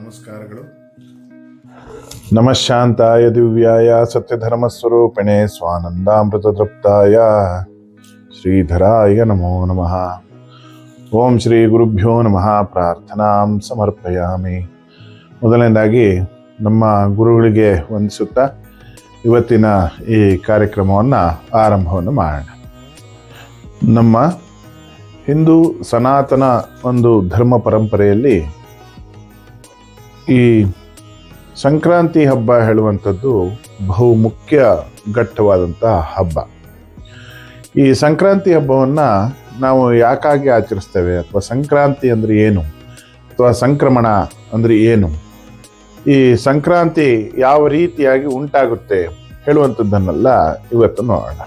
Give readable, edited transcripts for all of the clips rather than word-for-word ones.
ನಮಸ್ಕಾರಗಳು. ನಮಃಶಾಂತಾಯ ದಿವ್ಯಾಯ ಸತ್ಯಧರ್ಮಸ್ವರೂಪಿಣೆ ಸ್ವಾನಂದಾಮೃತತೃಪ್ತಾಯ ಶ್ರೀಧರಾಯ ನಮೋ ನಮಃ. ಓಂ ಶ್ರೀ ಗುರುಭ್ಯೋ ನಮಃ. ಪ್ರಾರ್ಥನಾಂ ಸಮರ್ಪಯಾಮಿ. ಮೊದಲನೇದಾಗಿ ನಮ್ಮ ಗುರುಗಳಿಗೆ ವಂದಿಸುತ್ತಾ ಇವತ್ತಿನ ಈ ಕಾರ್ಯಕ್ರಮವನ್ನು ಆರಂಭವನ್ನು ಮಾಡೋಣ. ನಮ್ಮ ಹಿಂದೂ ಸನಾತನ ಒಂದು ಧರ್ಮ ಪರಂಪರೆಯಲ್ಲಿ ಈ ಸಂಕ್ರಾಂತಿ ಹಬ್ಬ ಹೇಳುವಂಥದ್ದು ಬಹು ಮುಖ್ಯ ಘಟ್ಟವಾದಂಥ ಹಬ್ಬ. ಈ ಸಂಕ್ರಾಂತಿ ಹಬ್ಬವನ್ನು ನಾವು ಯಾಕಾಗಿ ಆಚರಿಸ್ತೇವೆ, ಅಥವಾ ಸಂಕ್ರಾಂತಿ ಅಂದರೆ ಏನು, ಅಥವಾ ಸಂಕ್ರಮಣ ಅಂದರೆ ಏನು, ಈ ಸಂಕ್ರಾಂತಿ ಯಾವ ರೀತಿಯಾಗಿ ಉಂಟಾಗುತ್ತೆ ಹೇಳುವಂಥದ್ದನ್ನೆಲ್ಲ ಇವತ್ತು ನೋಡೋಣ.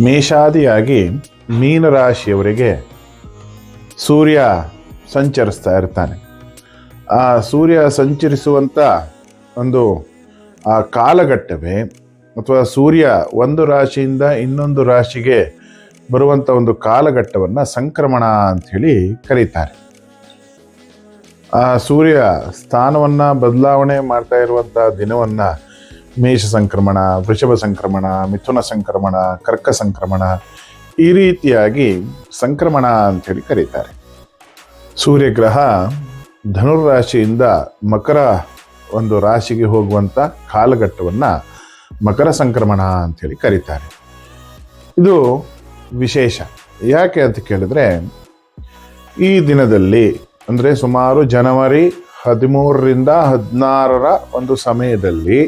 ಮೇಷಾದಿಯಾಗಿ ಮೀನರಾಶಿಯವರಿಗೆ ಸೂರ್ಯ ಸಂಚರಿಸ್ತಾ ಇರ್ತಾನೆ. ಆ ಸೂರ್ಯ ಸಂಚರಿಸುವಂಥ ಒಂದು ಆ ಕಾಲಘಟ್ಟವೇ, ಅಥವಾ ಸೂರ್ಯ ಒಂದು ರಾಶಿಯಿಂದ ಇನ್ನೊಂದು ರಾಶಿಗೆ ಬರುವಂಥ ಒಂದು ಕಾಲಘಟ್ಟವನ್ನು ಸಂಕ್ರಮಣ ಅಂಥೇಳಿ ಕರೀತಾರೆ. ಆ ಸೂರ್ಯ ಸ್ಥಾನವನ್ನು ಬದಲಾವಣೆ ಮಾಡ್ತಾ ಇರುವಂಥ ದಿನವನ್ನು ಮೇಷ ಸಂಕ್ರಮಣ, ವೃಷಭ ಸಂಕ್ರಮಣ, ಮಿಥುನ ಸಂಕ್ರಮಣ, ಕರ್ಕ ಸಂಕ್ರಮಣ, ಈ ರೀತಿಯಾಗಿ ಸಂಕ್ರಮಣ ಅಂಥೇಳಿ ಕರೀತಾರೆ. ಸೂರ್ಯಗ್ರಹ ಧನುರ್ರಾಶಿಯಿಂದ ಮಕರ ಒಂದು ರಾಶಿಗೆ ಹೋಗುವಂಥ ಕಾಲಘಟ್ಟವನ್ನು ಮಕರ ಸಂಕ್ರಮಣ ಅಂಥೇಳಿ ಕರೀತಾರೆ. ಇದು ವಿಶೇಷ. ಯಾಕೆ ಅಂತ ಕೇಳಿದ್ರೆ, ಈ ದಿನದಲ್ಲಿ ಅಂದರೆ ಸುಮಾರು ಜನವರಿ 13ರಿಂದ 16 ಒಂದು ಸಮಯದಲ್ಲಿ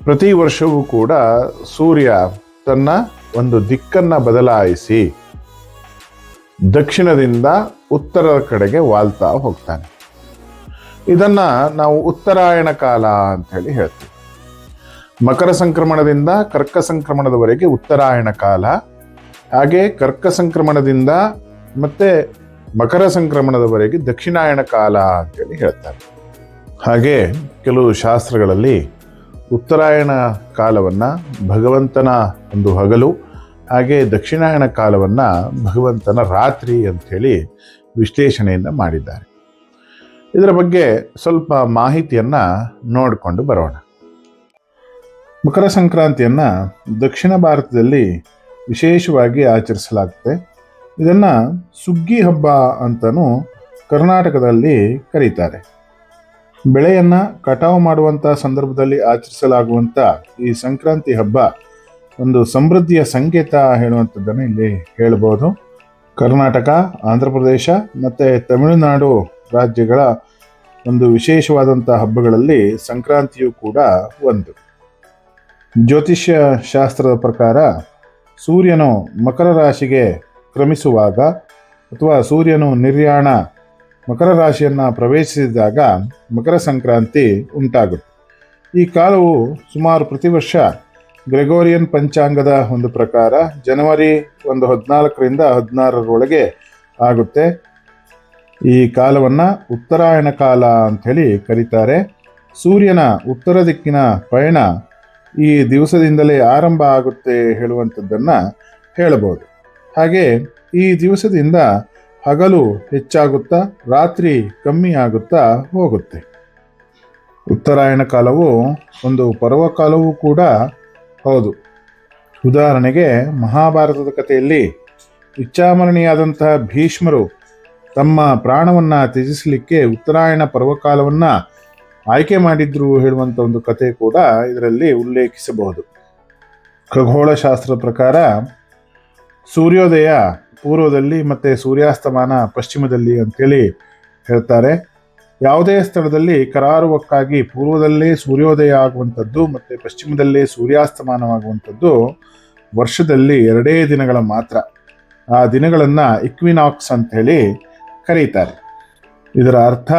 ಪ್ರತಿ ವರ್ಷವೂ ಕೂಡ ಸೂರ್ಯ ತನ್ನ ಒಂದು ದಿಕ್ಕನ್ನು ಬದಲಾಯಿಸಿ ದಕ್ಷಿಣದಿಂದ ಉತ್ತರದ ಕಡೆಗೆ ವಾಲ್ತಾ ಹೋಗ್ತಾನೆ. ಇದನ್ನು ನಾವು ಉತ್ತರಾಯಣ ಕಾಲ ಅಂತ ಹೇಳಿ ಹೇಳ್ತೀವಿ. ಮಕರ ಸಂಕ್ರಮಣದಿಂದ ಕರ್ಕ ಸಂಕ್ರಮಣದವರೆಗೆ ಉತ್ತರಾಯಣ ಕಾಲ, ಹಾಗೆ ಕರ್ಕ ಸಂಕ್ರಮಣದಿಂದ ಮತ್ತೆ ಮಕರ ಸಂಕ್ರಮಣದವರೆಗೆ ದಕ್ಷಿಣಾಯಣ ಕಾಲ ಅಂತೇಳಿ ಹೇಳ್ತಾರೆ. ಹಾಗೆ ಕೆಲವು ಶಾಸ್ತ್ರಗಳಲ್ಲಿ ಉತ್ತರಾಯಣ ಕಾಲವನ್ನು ಭಗವಂತನ ಒಂದು ಹಗಲು, ಹಾಗೆ ದಕ್ಷಿಣಾಯಣ ಕಾಲವನ್ನು ಭಗವಂತನ ರಾತ್ರಿ ಅಂಥೇಳಿ ವಿಶ್ಲೇಷಣೆಯನ್ನು ಮಾಡಿದ್ದಾರೆ. ಇದರ ಬಗ್ಗೆ ಸ್ವಲ್ಪ ಮಾಹಿತಿಯನ್ನು ನೋಡಿಕೊಂಡು ಬರೋಣ. ಮಕರ ಸಂಕ್ರಾಂತಿಯನ್ನು ದಕ್ಷಿಣ ಭಾರತದಲ್ಲಿ ವಿಶೇಷವಾಗಿ ಆಚರಿಸಲಾಗುತ್ತೆ. ಇದನ್ನು ಸುಗ್ಗಿ ಹಬ್ಬ ಅಂತಲೂ ಕರ್ನಾಟಕದಲ್ಲಿ ಕರೀತಾರೆ. ಬೆಳೆಯನ್ನು ಕಟಾವು ಮಾಡುವಂಥ ಸಂದರ್ಭದಲ್ಲಿ ಆಚರಿಸಲಾಗುವಂಥ ಈ ಸಂಕ್ರಾಂತಿ ಹಬ್ಬ ಒಂದು ಸಮೃದ್ಧಿಯ ಸಂಕೇತ ಹೇಳುವಂಥದ್ದನ್ನು ಇಲ್ಲಿ ಹೇಳಬಹುದು. ಕರ್ನಾಟಕ, ಆಂಧ್ರ ಪ್ರದೇಶ ಮತ್ತು ತಮಿಳುನಾಡು ರಾಜ್ಯಗಳ ಒಂದು ವಿಶೇಷವಾದಂಥ ಹಬ್ಬಗಳಲ್ಲಿ ಸಂಕ್ರಾಂತಿಯು ಕೂಡ ಒಂದು. ಜ್ಯೋತಿಷ್ಯ ಶಾಸ್ತ್ರದ ಪ್ರಕಾರ ಸೂರ್ಯನು ಮಕರ ರಾಶಿಗೆ ಕ್ರಮಿಸುವಾಗ, ಅಥವಾ ಸೂರ್ಯನು ನಿರ್ಯಾಣ ಮಕರ ರಾಶಿಯನ್ನು ಪ್ರವೇಶಿಸಿದಾಗ ಮಕರ ಸಂಕ್ರಾಂತಿ ಉಂಟಾಗುತ್ತೆ. ಈ ಕಾಲವು ಸುಮಾರು ಪ್ರತಿ ವರ್ಷ ಗ್ರೆಗೋರಿಯನ್ ಪಂಚಾಂಗದ ಒಂದು ಪ್ರಕಾರ ಜನವರಿ 14ರಿಂದ 16 ಆಗುತ್ತೆ. ಈ ಕಾಲವನ್ನು ಉತ್ತರಾಯಣ ಕಾಲ ಅಂಥೇಳಿ ಕರೀತಾರೆ. ಸೂರ್ಯನ ಉತ್ತರ ದಿಕ್ಕಿನ ಪಯಣ ಈ ದಿವಸದಿಂದಲೇ ಆರಂಭ ಆಗುತ್ತೆ ಹೇಳುವಂಥದ್ದನ್ನು ಹೇಳಬಹುದು. ಹಾಗೆ ಈ ದಿವಸದಿಂದ ಹಗಲು ಹೆಚ್ಚಾಗುತ್ತಾ ರಾತ್ರಿ ಕಮ್ಮಿ ಆಗುತ್ತಾ ಹೋಗುತ್ತೆ. ಉತ್ತರಾಯಣ ಕಾಲವು ಒಂದು ಪರ್ವಕಾಲವೂ ಕೂಡ ಹೌದು. ಉದಾಹರಣೆಗೆ ಮಹಾಭಾರತದ ಕಥೆಯಲ್ಲಿ ಇಚ್ಛಾಮರಣಿಯಾದಂತಹ ಭೀಷ್ಮರು ತಮ್ಮ ಪ್ರಾಣವನ್ನು ತ್ಯಜಿಸಲಿಕ್ಕೆ ಉತ್ತರಾಯಣ ಪರ್ವಕಾಲವನ್ನು ಆಯ್ಕೆ ಮಾಡಿದ್ರು ಹೇಳುವಂಥ ಒಂದು ಕಥೆ ಕೂಡ ಇದರಲ್ಲಿ ಉಲ್ಲೇಖಿಸಬಹುದು. ಖಗೋಳಶಾಸ್ತ್ರದ ಪ್ರಕಾರ ಸೂರ್ಯೋದಯ ಪೂರ್ವದಲ್ಲಿ ಮತ್ತು ಸೂರ್ಯಾಸ್ತಮಾನ ಪಶ್ಚಿಮದಲ್ಲಿ ಅಂತೇಳಿ ಹೇಳ್ತಾರೆ. ಯಾವುದೇ ಸ್ಥಳದಲ್ಲಿ ಕರಾರುವಕ್ಕಾಗಿ ಪೂರ್ವದಲ್ಲೇ ಸೂರ್ಯೋದಯ ಆಗುವಂಥದ್ದು ಮತ್ತು ಪಶ್ಚಿಮದಲ್ಲೇ ಸೂರ್ಯಾಸ್ತಮಾನವಾಗುವಂಥದ್ದು ವರ್ಷದಲ್ಲಿ 2 ದಿನಗಳ ಮಾತ್ರ. ಆ ದಿನಗಳನ್ನು ಇಕ್ವಿನಾಕ್ಸ್ ಅಂಥೇಳಿ ಕರೀತಾರೆ. ಇದರ ಅರ್ಥ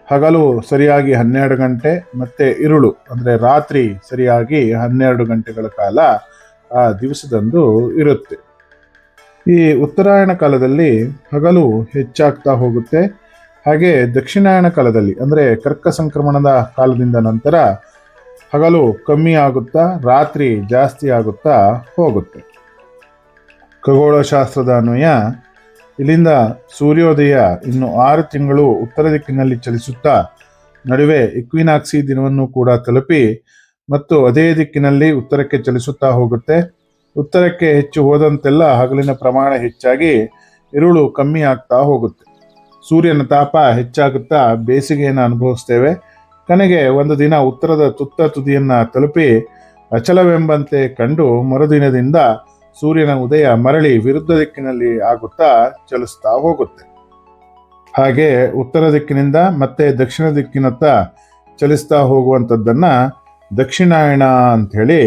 ಹಗಲು ಸರಿಯಾಗಿ 12 ಗಂಟೆ ಮತ್ತು ಇರುಳು ಅಂದರೆ ರಾತ್ರಿ ಸರಿಯಾಗಿ 12 ಗಂಟೆಗಳ ಕಾಲ ಆ ದಿವಸದಂದು ಇರುತ್ತೆ. ಈ ಉತ್ತರಾಯಣ ಕಾಲದಲ್ಲಿ ಹಗಲು ಹೆಚ್ಚಾಗ್ತಾ ಹೋಗುತ್ತೆ. ಹಾಗೆ ದಕ್ಷಿಣಾಯಣ ಕಾಲದಲ್ಲಿ ಅಂದರೆ ಕರ್ಕ ಸಂಕ್ರಮಣದ ಕಾಲದಿಂದ ನಂತರ ಹಗಲು ಕಮ್ಮಿ ಆಗುತ್ತಾ ರಾತ್ರಿ ಜಾಸ್ತಿ ಆಗುತ್ತಾ ಹೋಗುತ್ತೆ. ಖಗೋಳಶಾಸ್ತ್ರದ ಅನ್ವಯ ಇಲ್ಲಿಂದ ಸೂರ್ಯೋದಯ ಇನ್ನು 6 ತಿಂಗಳು ಉತ್ತರ ದಿಕ್ಕಿನಲ್ಲಿ ಚಲಿಸುತ್ತಾ ನಡುವೆ ಇಕ್ವಿನಾಕ್ಸಿ ದಿನವನ್ನು ಕೂಡ ತಲುಪಿ ಮತ್ತು ಅದೇ ದಿಕ್ಕಿನಲ್ಲಿ ಉತ್ತರಕ್ಕೆ ಚಲಿಸುತ್ತಾ ಹೋಗುತ್ತೆ. ಉತ್ತರಕ್ಕೆ ಹೆಚ್ಚು ಹೋದಂತೆಲ್ಲ ಹಗಲಿನ ಪ್ರಮಾಣ ಹೆಚ್ಚಾಗಿ ಇರುಳು ಕಮ್ಮಿ ಆಗ್ತಾ ಹೋಗುತ್ತೆ. ಸೂರ್ಯನ ತಾಪ ಹೆಚ್ಚಾಗುತ್ತಾ ಬೇಸಿಗೆಯನ್ನು ಅನುಭವಿಸ್ತೇವೆ. ಕೊನೆಗೆ ಒಂದು ದಿನ ಉತ್ತರದ ತುತ್ತ ತುದಿಯನ್ನ ತಲುಪಿ ಅಚಲವೆಂಬಂತೆ ಕಂಡು ಮರುದಿನದಿಂದ ಸೂರ್ಯನ ಉದಯ ಮರಳಿ ವಿರುದ್ಧ ದಿಕ್ಕಿನಲ್ಲಿ ಆಗುತ್ತಾ ಚಲಿಸ್ತಾ ಹೋಗುತ್ತೆ. ಹಾಗೆ ಉತ್ತರ ದಿಕ್ಕಿನಿಂದ ಮತ್ತೆ ದಕ್ಷಿಣ ದಿಕ್ಕಿನತ್ತ ಚಲಿಸ್ತಾ ಹೋಗುವಂಥದ್ದನ್ನ ದಕ್ಷಿಣಾಯಣ ಅಂತ ಹೇಳಿ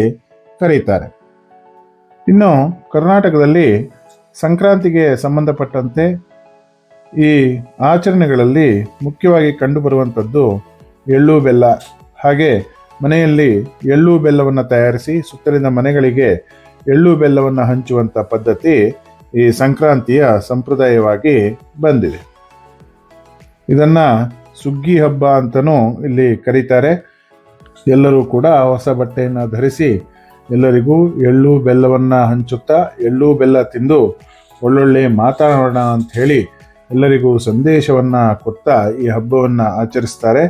ಕರೀತಾರೆ. ಇನ್ನು ಕರ್ನಾಟಕದಲ್ಲಿ ಸಂಕ್ರಾಂತಿಗೆ ಸಂಬಂಧಪಟ್ಟಂತೆ ಈ ಆಚರಣೆಗಳಲ್ಲಿ ಮುಖ್ಯವಾಗಿ ಕಂಡುಬರುವಂಥದ್ದು ಎಳ್ಳು ಬೆಲ್ಲ. ಹಾಗೆ ಮನೆಯಲ್ಲಿ ಎಳ್ಳು ಬೆಲ್ಲವನ್ನು ತಯಾರಿಸಿ ಸುತ್ತಲಿನ ಮನೆಗಳಿಗೆ ಎಳ್ಳು ಬೆಲ್ಲವನ್ನು ಹಂಚುವಂಥ ಪದ್ಧತಿ ಈ ಸಂಕ್ರಾಂತಿಯ ಸಂಪ್ರದಾಯವಾಗಿ ಬಂದಿದೆ. ಇದನ್ನ ಸುಗ್ಗಿ ಹಬ್ಬ ಅಂತಲೂ ಇಲ್ಲಿ ಕರೀತಾರೆ. ಎಲ್ಲರೂ ಕೂಡ ಹೊಸ ಬಟ್ಟೆಯನ್ನು ಧರಿಸಿ ಎಲ್ಲರಿಗೂ ಎಳ್ಳು ಬೆಲ್ಲವನ್ನು ಹಂಚುತ್ತಾ ಎಳ್ಳು ಬೆಲ್ಲ ತಿಂದು ಒಳ್ಳೊಳ್ಳೆ ಮಾತಾಡೋಣ ಅಂತ ಹೇಳಿ ಎಲ್ಲರಿಗೂ ಸಂದೇಶವನ್ನ ಕೊಡ್ತಾ ಈ ಹಬ್ಬವನ್ನು ಆಚರಿಸ್ತಾರೆ.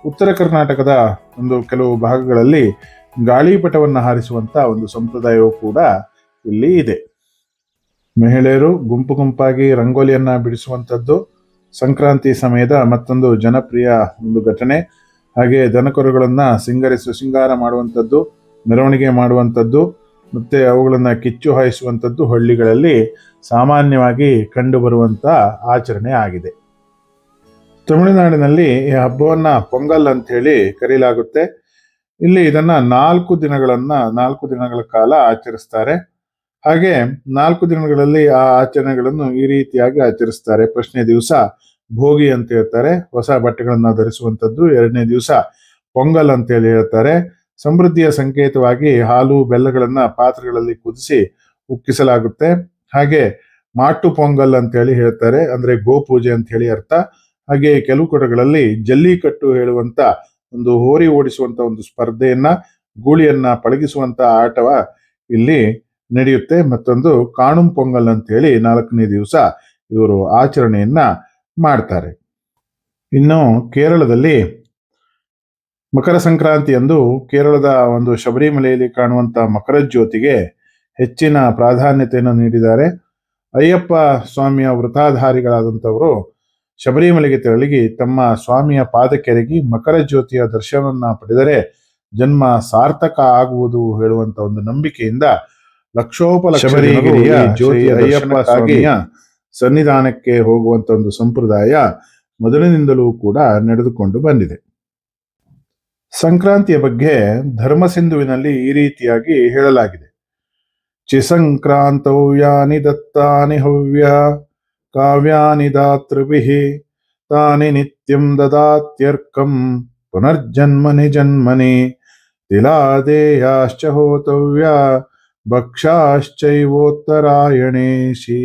ಉತ್ತರ ಕರ್ನಾಟಕದ ಕೆಲವು ಭಾಗಗಳಲ್ಲಿ ಗಾಳಿಪಟವನ್ನು ಹಾರಿಸುವಂತ ಒಂದು ಸಂಪ್ರದಾಯವೂ ಕೂಡ ಇಲ್ಲಿ ಇದೆ. ಮಹಿಳೆಯರು ಗುಂಪು ಗುಂಪಾಗಿ ರಂಗೋಲಿಯನ್ನ ಬಿಡಿಸುವಂಥದ್ದು ಸಂಕ್ರಾಂತಿ ಸಮಯದ ಮತ್ತೊಂದು ಜನಪ್ರಿಯ ಒಂದು ಘಟನೆ. ಹಾಗೆ ದನಕರುಗಳನ್ನ ಶೃಂಗಾರ ಮಾಡುವಂಥದ್ದು, ಮೆರವಣಿಗೆ ಮಾಡುವಂಥದ್ದು ಮತ್ತೆ ಅವುಗಳನ್ನ ಕಿಚ್ಚು ಹಾಯಿಸುವಂಥದ್ದು ಹಳ್ಳಿಗಳಲ್ಲಿ ಸಾಮಾನ್ಯವಾಗಿ ಕಂಡುಬರುವಂತ ಆಚರಣೆ ಆಗಿದೆ. ತಮಿಳುನಾಡಿನಲ್ಲಿ ಈ ಹಬ್ಬವನ್ನ ಪೊಂಗಲ್ ಅಂತ ಹೇಳಿ ಕರೆಯಲಾಗುತ್ತೆ. ಇಲ್ಲಿ ಇದನ್ನ 4 ದಿನಗಳ ಕಾಲ ಆಚರಿಸ್ತಾರೆ. ಹಾಗೆ 4 ದಿನಗಳಲ್ಲಿ ಆ ಆಚರಣೆಗಳನ್ನು ಈ ರೀತಿಯಾಗಿ ಆಚರಿಸ್ತಾರೆ. ಫಸ್ಟ್ನೇ ದಿವಸ ಭೋಗಿ ಅಂತ ಹೇಳ್ತಾರೆ, ಹೊಸ ಬಟ್ಟೆಗಳನ್ನ ಧರಿಸುವಂಥದ್ದು. 2ನೇ ದಿವಸ ಪೊಂಗಲ್ ಅಂತ ಹೇಳಿ ಹೇಳ್ತಾರೆ, ಸಮೃದ್ಧಿಯ ಸಂಕೇತವಾಗಿ ಹಾಲು ಬೆಲ್ಲಗಳನ್ನ ಪಾತ್ರೆಗಳಲ್ಲಿ ಕುದಿಸಿ ಉಕ್ಕಿಸಲಾಗುತ್ತೆ. ಹಾಗೆ ಮಾಟು ಪೊಂಗಲ್ ಅಂತ ಹೇಳಿ ಹೇಳ್ತಾರೆ, ಅಂದ್ರೆ ಗೋಪೂಜೆ ಅಂತ ಹೇಳಿ ಅರ್ಥ. ಹಾಗೆ ಕೆಲವು ಕಡೆಗಳಲ್ಲಿ ಜಲ್ಲಿಕಟ್ಟು ಹೇಳುವಂತ ಒಂದು ಹೋರಿ ಓಡಿಸುವಂತ ಒಂದು ಸ್ಪರ್ಧೆಯನ್ನ, ಗೂಳಿಯನ್ನ ಪಳಗಿಸುವಂತ ಆಟವ ಇಲ್ಲಿ ನಡೆಯುತ್ತೆ. ಮತ್ತೊಂದು ಕಾಣುಂ ಪೊಂಗಲ್ ಅಂತ ಹೇಳಿ 4ನೇ ದಿವಸ ಇವರು ಆಚರಣೆಯನ್ನ ಮಾಡ್ತಾರೆ. ಇನ್ನು ಕೇರಳದಲ್ಲಿ ಮಕರ ಸಂಕ್ರಾಂತಿಯಂದು ಕೇರಳದ ಒಂದು ಶಬರಿಮಲೆಯಲ್ಲಿ ಕಾಣುವಂತ ಮಕರ ಜ್ಯೋತಿಗೆ ಹೆಚ್ಚಿನ ಪ್ರಾಧಾನ್ಯತೆಯನ್ನು ನೀಡಿದ್ದಾರೆ. ಅಯ್ಯಪ್ಪ ಸ್ವಾಮಿಯ ವೃತಾಧಾರಿಗಳಾದಂಥವರು ಶಬರಿಮಲೆಗೆ ತೆರಳಿ ತಮ್ಮ ಸ್ವಾಮಿಯ ಪಾದಕ್ಕೆರಗಿ ಮಕರ ಜ್ಯೋತಿಯ ದರ್ಶನವನ್ನ ಪಡೆದರೆ ಜನ್ಮ ಸಾರ್ಥಕ ಆಗುವುದು ಹೇಳುವಂತ ಒಂದು ನಂಬಿಕೆಯಿಂದ ಲಕ್ಷೋಪಲಕ್ಷ ಜ್ಯೋತಿ ಅಯ್ಯಪ್ಪ ಸ್ವಾಮಿಯ ಸನ್ನಿಧಾನಕ್ಕೆ ಹೋಗುವಂತ ಒಂದು ಸಂಪ್ರದಾಯ ಮೊದಲಿನಿಂದಲೂ ಕೂಡ ನಡೆದುಕೊಂಡು ಬಂದಿದೆ. ಸಂಕ್ರಾಂತಿಯ ಬಗ್ಗೆ ಧರ್ಮಸಿಂಧುವಿನಲ್ಲಿ ಈ ರೀತಿಯಾಗಿ ಹೇಳಲಾಗಿದೆ. ಚಿಸಂಕ್ರಾಂತೌ ಯಾನಿ ದತ್ತಾನಿ ಹವ್ಯ ಕಾವ್ಯಾನಿ ದಾತೃಭಿಃ ತಾನಿ ನಿತ್ಯಂ ದದಾತ್ಯರ್ಕಂ ಪುನರ್ಜನ್ಮನಿ ಜನ್ಮನಿ ತಿಲಾದೇಯಾಶ್ಚ ಹೋತವ್ಯ ಭಕ್ಷಾಶ್ಚೈವೋತ್ತರಾಯಣೇಶಿ.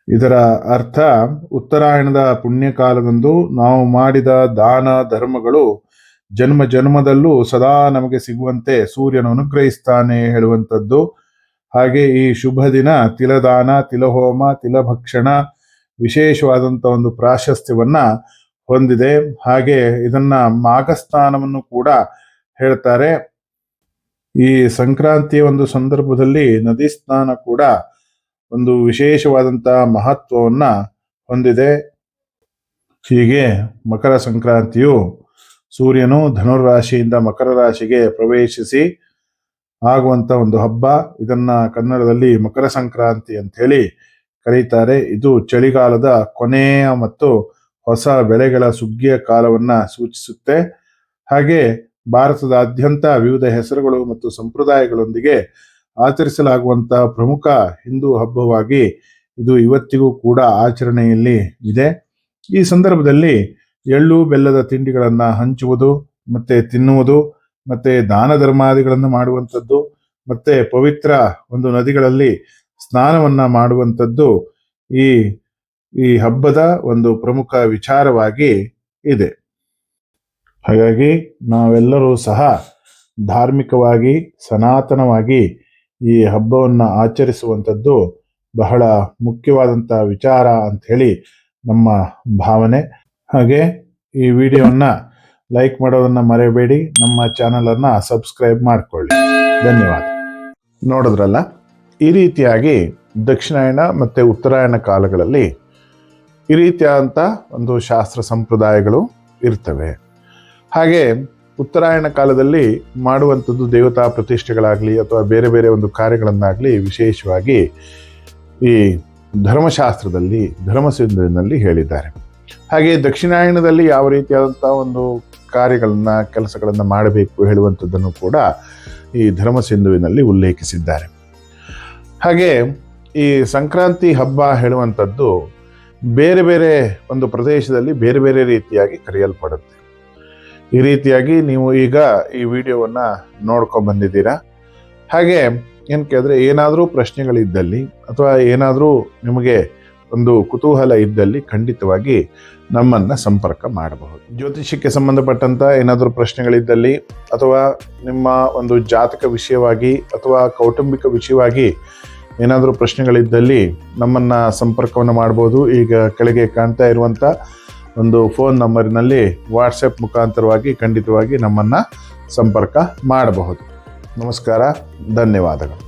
ಇದರ ಅರ್ಥ, ಉತ್ತರಾಯಣದ ಪುಣ್ಯಕಾಲದಂದು ನಾವು ಮಾಡಿದ ದಾನ ಧರ್ಮಗಳು ಜನ್ಮ ಜನ್ಮದಲ್ಲೂ ಸದಾ ನಮಗೆ ಸಿಗುವಂತೆ ಸೂರ್ಯನು ಅನುಗ್ರಹಿಸ್ತಾನೆ ಹೇಳುವಂಥದ್ದು. ಹಾಗೆ ಈ ಶುಭ ದಿನ ತಿಲದಾನ, ತಿಲಹೋಮ, ತಿಲಭಕ್ಷಣ ವಿಶೇಷವಾದಂಥ ಒಂದು ಪ್ರಾಶಸ್ತ್ಯವನ್ನ ಹೊಂದಿದೆ. ಹಾಗೆ ಇದನ್ನ ಮಾಘಸ್ನಾನವನ್ನು ಕೂಡ ಹೇಳ್ತಾರೆ. ಈ ಸಂಕ್ರಾಂತಿಯ ಒಂದು ಸಂದರ್ಭದಲ್ಲಿ ನದಿ ಸ್ನಾನ ಕೂಡ ಒಂದು ವಿಶೇಷವಾದಂತಹ ಮಹತ್ವವನ್ನ ಹೊಂದಿದೆ. ಹೀಗೆ ಮಕರ ಸಂಕ್ರಾಂತಿಯು ಸೂರ್ಯನು ಧನುರಾಶಿಯಿಂದ ಮಕರ ರಾಶಿಗೆ ಪ್ರವೇಶಿಸಿ ಆಗುವಂತ ಒಂದು ಹಬ್ಬ. ಇದನ್ನ ಕನ್ನಡದಲ್ಲಿ ಮಕರ ಸಂಕ್ರಾಂತಿ ಅಂತ ಹೇಳಿ ಕರೀತಾರೆ. ಇದು ಚಳಿಗಾಲದ ಕೊನೆಯ ಮತ್ತು ಹೊಸ ಬೆಳೆಗಳ ಸುಗ್ಗಿಯ ಕಾಲವನ್ನ ಸೂಚಿಸುತ್ತೆ. ಹಾಗೆ ಭಾರತದಾದ್ಯಂತ ವಿವಿಧ ಹೆಸರುಗಳು ಮತ್ತು ಸಂಪ್ರದಾಯಗಳೊಂದಿಗೆ ಆಚರಿಸಲಾಗುವಂತಹ ಪ್ರಮುಖ ಹಿಂದೂ ಹಬ್ಬವಾಗಿ ಇದು ಇವತ್ತಿಗೂ ಕೂಡ ಆಚರಣೆಯಲ್ಲಿ ಇದೆ. ಈ ಸಂದರ್ಭದಲ್ಲಿ ಎಳ್ಳು ಬೆಲ್ಲದ ತಿಂಡಿಗಳನ್ನ ಹಂಚುವುದು ಮತ್ತೆ ತಿನ್ನುವುದು ಮತ್ತೆ ದಾನ ಧರ್ಮಾದಿಗಳನ್ನು ಮಾಡುವಂಥದ್ದು ಮತ್ತೆ ಪವಿತ್ರ ಒಂದು ನದಿಗಳಲ್ಲಿ ಸ್ನಾನವನ್ನ ಮಾಡುವಂಥದ್ದು ಈ ಹಬ್ಬದ ಒಂದು ಪ್ರಮುಖ ವಿಚಾರವಾಗಿ ಇದೆ. ಹಾಗಾಗಿ ನಾವೆಲ್ಲರೂ ಸಹ ಧಾರ್ಮಿಕವಾಗಿ ಸನಾತನವಾಗಿ ಈ ಹಬ್ಬವನ್ನು ಆಚರಿಸುವಂಥದ್ದು ಬಹಳ ಮುಖ್ಯವಾದಂಥ ವಿಚಾರ ಅಂತ ಹೇಳಿ ನಮ್ಮ ಭಾವನೆ. ಹಾಗೆ ಈ ವಿಡಿಯೋವನ್ನು ಲೈಕ್ ಮಾಡೋದನ್ನು ಮರೆಯಬೇಡಿ. ನಮ್ಮ ಚಾನಲನ್ನು ಸಬ್ಸ್ಕ್ರೈಬ್ ಮಾಡಿಕೊಳ್ಳಿ. ಧನ್ಯವಾದ. ನೋಡಿದ್ರಲ್ಲ, ಈ ರೀತಿಯಾಗಿ ದಕ್ಷಿಣಾಯನ ಮತ್ತು ಉತ್ತರಾಯಣ ಕಾಲಗಳಲ್ಲಿ ಈ ರೀತಿಯಾದಂಥ ಒಂದು ಶಾಸ್ತ್ರ ಸಂಪ್ರದಾಯಗಳು ಇರ್ತವೆ. ಹಾಗೆ ಉತ್ತರಾಯಣ ಕಾಲದಲ್ಲಿ ಮಾಡುವಂಥದ್ದು ದೇವತಾ ಪ್ರತಿಷ್ಠೆಗಳಾಗಲಿ ಅಥವಾ ಬೇರೆ ಬೇರೆ ಒಂದು ಕಾರ್ಯಗಳನ್ನಾಗಲಿ ವಿಶೇಷವಾಗಿ ಈ ಧರ್ಮಶಾಸ್ತ್ರದಲ್ಲಿ ಧರ್ಮಸಿಂಧುವಿನಲ್ಲಿ ಹೇಳಿದ್ದಾರೆ. ಹಾಗೆ ದಕ್ಷಿಣಾಯನದಲ್ಲಿ ಯಾವ ರೀತಿಯಾದಂಥ ಒಂದು ಕೆಲಸಗಳನ್ನು ಮಾಡಬೇಕು ಹೇಳುವಂಥದ್ದನ್ನು ಕೂಡ ಈ ಧರ್ಮಸಿಂಧುವಿನಲ್ಲಿ ಉಲ್ಲೇಖಿಸಿದ್ದಾರೆ. ಹಾಗೆ ಈ ಸಂಕ್ರಾಂತಿ ಹಬ್ಬ ಹೇಳುವಂಥದ್ದು ಬೇರೆ ಬೇರೆ ಒಂದು ಪ್ರದೇಶದಲ್ಲಿ ಬೇರೆ ಬೇರೆ ರೀತಿಯಾಗಿ ಕರೆಯಲ್ಪಡುತ್ತೆ. ಈ ರೀತಿಯಾಗಿ ನೀವು ಈಗ ಈ ವಿಡಿಯೋವನ್ನು ನೋಡ್ಕೊಂಡು ಬಂದಿದ್ದೀರಾ. ಹಾಗೆ ಏನು ಕೇಳಿದ್ರೆ, ಏನಾದರೂ ಪ್ರಶ್ನೆಗಳಿದ್ದಲ್ಲಿ ಅಥವಾ ಏನಾದರೂ ನಿಮಗೆ ಒಂದು ಕುತೂಹಲ ಇದ್ದಲ್ಲಿ ಖಂಡಿತವಾಗಿ ನಮ್ಮನ್ನು ಸಂಪರ್ಕ ಮಾಡಬಹುದು. ಜ್ಯೋತಿಷ್ಯಕ್ಕೆ ಸಂಬಂಧಪಟ್ಟಂಥ ಏನಾದರೂ ಪ್ರಶ್ನೆಗಳಿದ್ದಲ್ಲಿ ಅಥವಾ ನಿಮ್ಮ ಒಂದು ಜಾತಕ ವಿಷಯವಾಗಿ ಅಥವಾ ಕೌಟುಂಬಿಕ ವಿಷಯವಾಗಿ ಏನಾದರೂ ಪ್ರಶ್ನೆಗಳಿದ್ದಲ್ಲಿ ನಮ್ಮನ್ನು ಸಂಪರ್ಕವನ್ನು ಮಾಡ್ಬೋದು. ಈಗ ಕೆಳಗೆ ಕಾಣ್ತಾ ಇರುವಂಥ ಒಂದು ಫೋನ್ ನಂಬರಿನಲ್ಲಿ ವಾಟ್ಸಪ್ ಮುಖಾಂತರವಾಗಿ ಖಂಡಿತವಾಗಿ ನಮ್ಮನ್ನು ಸಂಪರ್ಕ ಮಾಡಬಹುದು. ನಮಸ್ಕಾರ, ಧನ್ಯವಾದಗಳು.